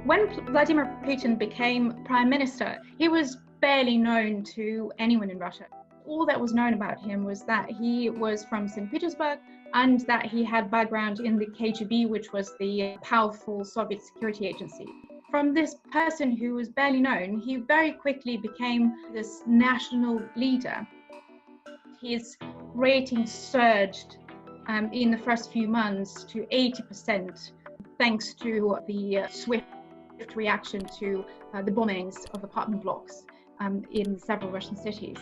When Vladimir Putin became prime minister, he was barely known to anyone in Russia. All that was known about him was that he was from St. Petersburg and that he had background in the KGB, which was the powerful Soviet security agency. From this person who was barely known, he very quickly became this national leader. His rating surged in the first few months to 80%, thanks to the swift reaction to the bombings of apartment blocks in several Russian cities.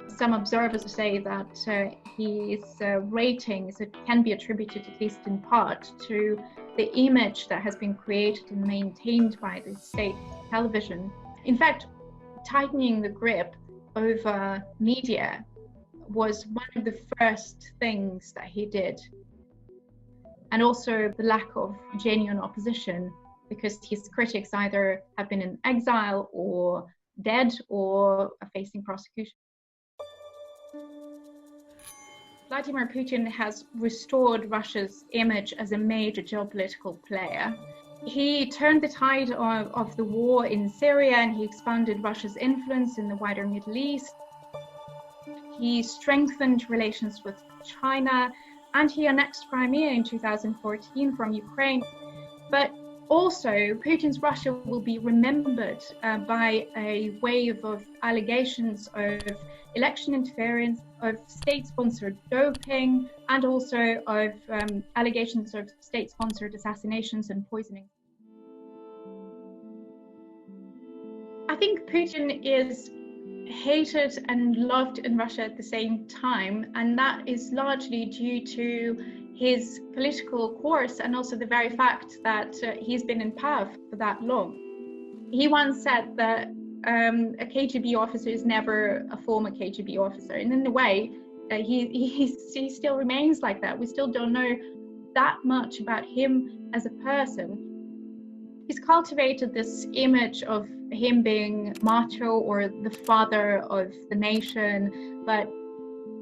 Some observers say that his ratings can be attributed, at least in part, to the image that has been created and maintained by the state television. In fact, tightening the grip over media was one of the first things that he did. And also the lack of genuine opposition, because his critics either have been in exile or dead or are facing prosecution. Vladimir Putin has restored Russia's image as a major geopolitical player. He turned the tide of the war in Syria, and he expanded Russia's influence in the wider Middle East. He strengthened relations with China, and he annexed Crimea in 2014 from Ukraine. But also, Putin's Russia will be remembered by a wave of allegations of election interference, of state-sponsored doping, and also of allegations of state-sponsored assassinations and poisoning. I think Putin is hated and loved in Russia at the same time, and that is largely due to his political course and also the very fact that he's been in power for that long. He once said that a KGB officer is never a former KGB officer, and in a way he still remains like that. We still don't know that much about him as a person. He's cultivated this image of him being macho or the father of the nation, but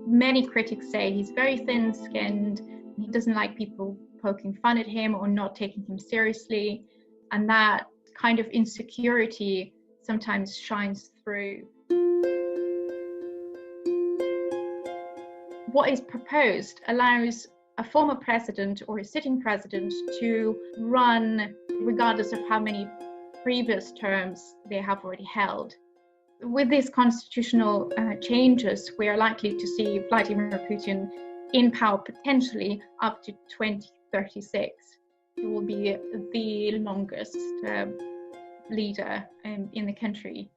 many critics say he's very thin-skinned. He doesn't like people poking fun at him or not taking him seriously, and that kind of insecurity sometimes shines through. What is proposed allows a former president or a sitting president to run regardless of how many previous terms they have already held. With these constitutional changes, we are likely to see Vladimir Putin in power potentially up to 2036. He will be the longest leader in the country.